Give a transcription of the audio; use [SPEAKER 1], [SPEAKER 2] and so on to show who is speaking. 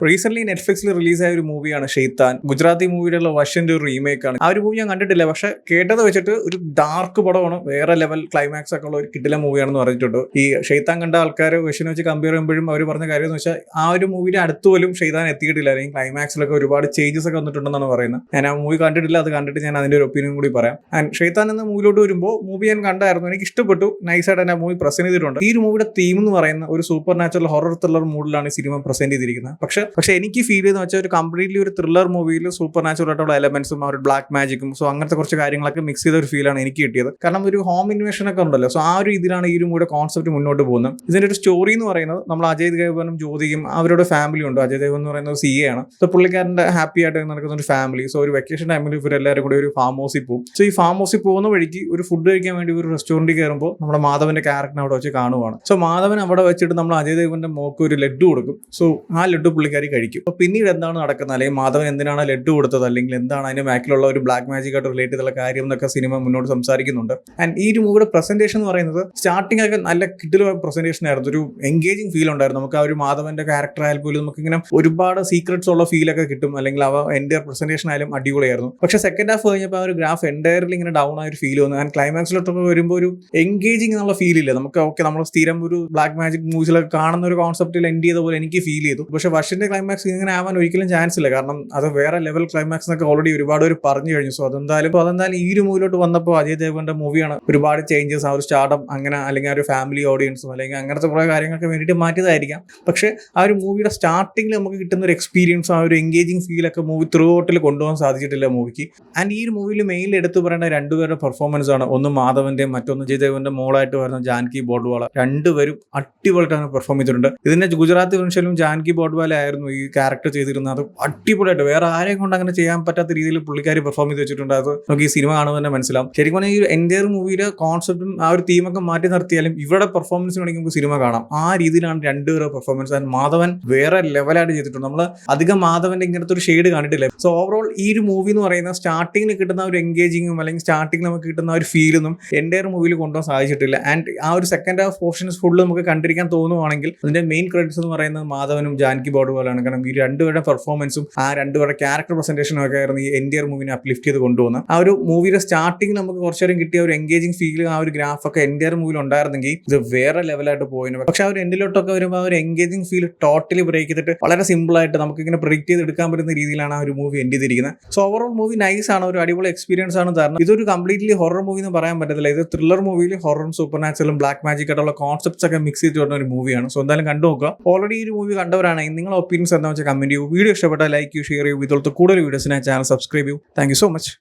[SPEAKER 1] Recent നെറ്റ്ഫ്ലിക്സിൽ റിലീസായ ഒരു മൂവിയാണ് ഷെയ്ത്താൻ. ഗുജറാത്തി മൂവിയുടെ വർഷന്റെ ഒരു റീമേക്ക് ആണ്. ആ ഒരു മൂവി ഞാൻ കണ്ടിട്ടില്ല, പക്ഷെ കേട്ടത് വെച്ചിട്ട് ഒരു ഡാർക്ക് പടമാണ്, വേറെ ലെവൽ ക്ലൈമാക്സ് ഒക്കെ ഉള്ള ഒരു കിടില മൂവിയാണെന്ന് പറഞ്ഞിട്ടുണ്ട്. ഈ ഷെയ്ത്താൻ കണ്ട ആൾക്കാർ വിഷനെ വെച്ച് കമ്പയർ ചെയ്യുമ്പോഴും അവർ പറഞ്ഞ കാര്യം എന്ന് വെച്ചാൽ ആ ഒരു മൂവിയുടെ അടുത്ത് പോലും ഷെയ്ത്താൻ എത്തിയിട്ടില്ല, അല്ലെങ്കിൽ ക്ലൈമാക്സിലൊക്കെ ഒരുപാട് ചേഞ്ചസ് ഒക്കെ വന്നിട്ടുണ്ടെന്നാണ് പറയുന്നത്. ഞാൻ ആ മൂവി കണ്ടിട്ടില്ല, അത് കണ്ടിട്ട് ഞാൻ അതിന്റെ ഒരു ഒപ്പീനിയൻ കൂടി പറയാം. ആൻഡ് ഷെയ്ത്താൻ എന്ന മൂവിയിലോട്ട് വരുമ്പോൾ മൂവി ഞാൻ കണ്ടായിരുന്നു, എനിക്ക് ഇഷ്ടപ്പെട്ടു, നൈസായിട്ട് തന്നെ ആ മൂവി പ്രസന്റ് ചെയ്തിട്ടുണ്ട്. ഈ ഒരു മൂവിയുടെ തീം എന്ന് പറയുന്ന ഒരു സൂപ്പർ നാച്ചുറൽ ഹൊറർ ത്രില്ലർ മൂഡിലാണ് സിനിമ പ്രസന്റ് ചെയ്തിരിക്കുന്നത്. പക്ഷെ എനിക്ക് ഫീൽ ചെയ്തെന്ന് വെച്ചാൽ ഒരു കംപ്ലീറ്റ്ലി ഒരു ത്രില്ലർ മൂവിയിൽ സൂപ്പർ നാച്ചുറൽ ആയിട്ടുള്ള എലമെന്റ്സും ആ ഒരു ബ്ലാക്ക് മാജിക്കും സോ അങ്ങനത്തെ കുറച്ച് കാര്യങ്ങളൊക്കെ മിക്സ് ചെയ്ത ഒരു ഫീലാണ് എനിക്ക് കിട്ടിയത്. കാരണം ഒരു ഹോം ഇൻവേഷൻ ഒക്കെ ഉണ്ടല്ലോ, സോ ആ ഒരു ഇതിലാണ് ഈ ഒരു മൂവിയുടെ കോൺസെപ്റ്റ് മുന്നോട്ട് പോകുന്നത്. ഇതിന്റെ ഒരു സ്റ്റോറി എന്ന് പറയുന്നത് നമ്മൾ അജയ് ദേവ്ഗനും ജ്യോതിയും അവരുടെ ഫാമിലി ഉണ്ട്. അജയ് ദേവൻ എന്ന് പറയുന്നത് CA ആണ്. സോ പുള്ളിക്കാരന്റെ ഹാപ്പി ആയിട്ട് നടക്കുന്ന ഒരു ഫാമിലി. സോ ഒരു വെക്കേഷൻ ടൈമിൽ ഇവരെല്ലാവരും കൂടി ഒരു ഫാം ഹൗസിൽ പോകും. സോ ഈ ഫാം ഹൗസിൽ പോകുന്ന വഴിക്ക് ഒരു ഫുഡ് കഴിക്കാൻ വേണ്ടി ഒരു റെസ്റ്റോറന്റിൽ കയറുമ്പോൾ നമ്മുടെ മാധവന്റെ ക്യാരക്ടർ അവിടെ വെച്ച് കാണുവാണ്. സോ മാധവൻ അവിടെ വെച്ചിട്ട് നമ്മൾ അജയ് ദേവന്റെ മോക്ക് ഒരു ലഡ്ഡു കൊടുക്കും. സോ ആ ലഡ്ഡു പുള്ളിക്കാരി കഴിക്കും. അപ്പൊ പിന്നീട് എന്താണ് നടക്കുന്നത്, അല്ലെങ്കിൽ മാധവൻ എന്തിനാണ് ലഡ്ഡു കൊടുത്തത്, അല്ലെങ്കിൽ എന്താണ് അതിന്റെ ബാക്കിലുള്ള ഒരു ബ്ലാക്ക് മാജിക് ആയിട്ട് റിലേറ്റ് ചെയ്തുള്ള കാര്യം എന്നൊക്കെ സിനിമ മുന്നോട്ട് സംസാരിക്കുന്നുണ്ട്. ആൻഡ് ഈ ഒരു മൂവിയുടെ പ്രസന്റേഷൻ എന്ന് പറയുന്നത് സ്റ്റാർട്ടിംഗ് ഒക്കെ നല്ല കിടില പ്രസന്റേഷൻ ആയിരുന്നു, ഒരു എൻഗേജിങ് ഫീൽ ഉണ്ടായിരുന്നു. നമുക്ക് ആ ഒരു മാധവന്റെ ക്യാരക്ടർ ആയാലും പോലും നമുക്ക് ഇങ്ങനെ ഒരുപാട് സീക്രറ്റ്സ് ഉള്ള ഫീലൊക്കെ കിട്ടും, അല്ലെങ്കിൽ അവ എൻ്റെ പ്രസന്റേഷൻ ആയാലും അടിപൊളിയായിരുന്നു. പക്ഷെ സെക്കൻഡ് ഹാഫ് കഴിഞ്ഞപ്പോൾ ആ ഒരു ഗ്രാഫ് എൻറ്റയർലി ഇങ്ങനെ ഡൗൺ ആയ ഒരു ഫീൽ വന്നു. ആൻഡ് ക്ലൈമാക്സിലോട്ടൊക്കെ വരുമ്പോൾ ഒരു എൻഗേജിങ് എന്നുള്ള ഫീൽ ഇല്ല നമുക്ക്. ഓക്കെ, നമ്മൾ സ്ഥിരം ഒരു ബ്ലാക്ക് മാജിക് മൂവീസിലൊക്കെ കാണുന്ന ഒരു കോൺസെപ്റ്റിൽ എൻഡ് ചെയ്ത പോലെ എനിക്ക് ഫീൽ ചെയ്തു. പക്ഷെ വർഷന്റെ ക്ലൈമാക്സ് ഇങ്ങനെ ആവാൻ ഒരിക്കലും ചാൻസ് ഇല്ല, കാരണം അത് വേറെ ലെവൽ ക്ലൈമാക്സ് എന്നൊക്കെ ഓൾറെഡി ഒരുപാട് പേര് പറഞ്ഞു കഴിഞ്ഞു. സോ അതെന്തായാലും ഈ ഒരു മൂവിലോട്ട് വന്നപ്പോൾ അജയ് ദേവ്ഗന്റെ മൂവിയാണ് ഒരുപാട് ചേഞ്ചസ്, ആ ഒരു സ്റ്റാർഡം അങ്ങനെ, അല്ലെങ്കിൽ ആ ഒരു ഫാമിലി ഓഡിയൻസും അല്ലെങ്കിൽ അങ്ങനത്തെ കുറേ കാര്യങ്ങൾക്ക് വേണ്ടിയിട്ട് മാറ്റിയതായിരിക്കാം. പക്ഷേ ആ ഒരു മൂവിയുടെ സ്റ്റാർട്ടിങ്ങിൽ നമുക്ക് കിട്ടുന്ന ഒരു എക്സ്പീരിയൻസ്, ആ ഒരു എൻഗേജിങ് ഫീലൊക്കെ മൂവി ത്രൂ ഔട്ടിൽ കൊണ്ടുപോകാൻ സാധിച്ചിട്ടില്ല മൂവിക്ക്. ആൻഡ് ഈ ഒരു മൂവിയിൽ മെയിനിൽ എടുത്തു പറയേണ്ട രണ്ടുപേരുടെ പെർഫോമൻസ് ആണ്. ഒന്ന് മാധവന്റെയും മറ്റൊന്ന് അജയ് ദേവന്റെ മോളായിട്ട് വരുന്ന ജാൻകി ബോഡ്വാള. രണ്ടുപേരും അടിപൊളിയായിട്ടാണ് പെർഫോം ചെയ്തിട്ടുണ്ട്. ഇതിന്റെ ഗുജറാത്തി വെർഷനിലും ജാൻകി ബോഡ്വാല ആയിരുന്നു ഈ ക്യാരക്ടർ ചെയ്തിരുന്നത്. അത് അടിപൊളിയായിട്ട് വേറെ ആരെയും കൊണ്ട് അങ്ങനെ ചെയ്യാൻ പറ്റാത്ത രീതിയിൽ പുള്ളിക്കാരി പെർഫോം ചെയ്ത് വെച്ചിട്ടുണ്ട്. അത് നമുക്ക് ഈ സിനിമ കാണുമ്പോൾ തന്നെ മനസ്സിലാവും. ശരിക്കും പറഞ്ഞാൽ ഈ എൻ്റയർ മൂവിയുടെ കോൺസെപ്റ്റും ആ ഒരു തീമൊക്കെ മാറ്റി നിർത്തിയാലും ഇവരുടെ പെർഫോമൻസ് വേണമെങ്കിൽ നമുക്ക് സിനിമ കാണാം. ആ രീതിയിലാണ് രണ്ടുപേരുടെ പെർഫോമൻസ്. ആൻഡ് മാധവൻ വേറെ ലെവലായിട്ട് ചെയ്തിട്ടുണ്ട്. നമ്മൾ അധികം മാധവന്റെ ഇങ്ങനത്തെ ഒരു ഷെയ്ഡ് കണ്ടിട്ടില്ല. സോ ഓവറോൾ ഈ ഒരു മൂവി എന്ന് പറയുന്ന സ്റ്റാർട്ടിങ്ങിൽ കിട്ടുന്ന ഒരു എൻഗേജിങ്ങും അല്ലെങ്കിൽ സ്റ്റാർട്ടിങ്ങിൽ നമുക്ക് കിട്ടുന്ന ഒരു ഫീലൊന്നും എൻ്റയർ മൂവിയിൽ കൊണ്ടുപോകാൻ സാധിച്ചിട്ടില്ല. ആൻഡ് ആ ഒരു സെക്കൻഡ് ഹാഫ് പോർഷൻസ് ഫുള്ള് നമുക്ക് കണ്ടിരിക്കാൻ തോന്നുവാണെങ്കിൽ അതിന്റെ മെയിൻ ക്രെഡിറ്റ്സ് എന്ന് പറയുന്നത് മാധവനും ജാൻകി ബോഡ്വാലാണ്. കാരണം ഈ രണ്ടുപേരുടെ പെർഫോമൻസും ആ രണ്ടുപേരുടെ ക്യാരക്ടർ പ്രസന്റേഷനും ഒക്കെ ആയിരുന്നു ഈ എൻ്റയർ മൂവിനെ അപ്ലിഫ്റ്റ് ചെയ്ത് കൊണ്ടുപോകുന്നത്. ആ ഒരു മൂവിയുടെ സ്റ്റാർട്ടിങ് നമുക്ക് കുറച്ചു നേരം കിട്ടിയ ഒരു എൻഗേജിങ് ഫീൽ, ആ ഒരു ഗ്രാഫൊക്കെ എൻ്റയർ മൂവിൽ ഉണ്ടായിരുന്നെങ്കിൽ ഇത് വേറെ ലെവലായിട്ട് പോയിരുന്നു. പക്ഷെ ആ ഒരു എൻഡിലോട്ടൊക്കെ വരുമ്പോൾ ആ ഒരു എൻഗേജിങ് ഫീൽ ടോട്ടലി ബ്രേക്ക് ചെയ്തിട്ട് വളരെ സിമ്പിളായിട്ട് നമുക്ക് ഇങ്ങനെ പ്രെഡിക്റ്റ് ചെയ്ത് എടുക്കാൻ പറ്റുന്ന രീതിയിലാണ് ആ ഒരു മൂവി എൻഡ് ചെയ്തിരിക്കുന്നത്. സോ ഓവറോൾ മൂവി നൈസ് ആണ്, ഒരു അടിപൊളി എക്സ്പീരിയൻസ് ആണ് തരുന്നത്. ഇതൊരു കംപ്ലീറ്റ്ലി ഹൊറർ മൂവി എന്ന് പറയാൻ പറ്റത്തില്ല. ഇത് ത്രില്ലർ മൂവിയിൽ ഹൊററും സൂപ്പർ നാച്ചുറലും ബ്ലാക്ക് മാജിക് ആയിട്ടുള്ള കോൺസെപ്റ്റ്സ് ഒക്കെ മിക്സ് ചെയ്ത് വരുന്ന ഒരു മൂവിയാണ്. സോ എന്തായാലും കണ്ടു നോക്കുക. ഓൾറെഡി ഈ ഒരു മൂവി കണ്ടവരാണെങ്കിൽ നിങ്ങളുടെ ഒപ്പീനിയൻസ് എന്താണെന്ന് വെച്ചാൽ കമന്റ് ചെയ്യൂ. വീഡിയോ ഇഷ്ടപ്പെട്ടാൽ ലൈക്ക് ചെയ്യൂ, ഷെയർ ചെയ്യൂ. ഇതുപോലത്തെ കൂടുതൽ വീഡിയോസിനായി ചാനൽ സബ്സ്ക്രൈബ് ചെയ്യൂ. Thank you so much.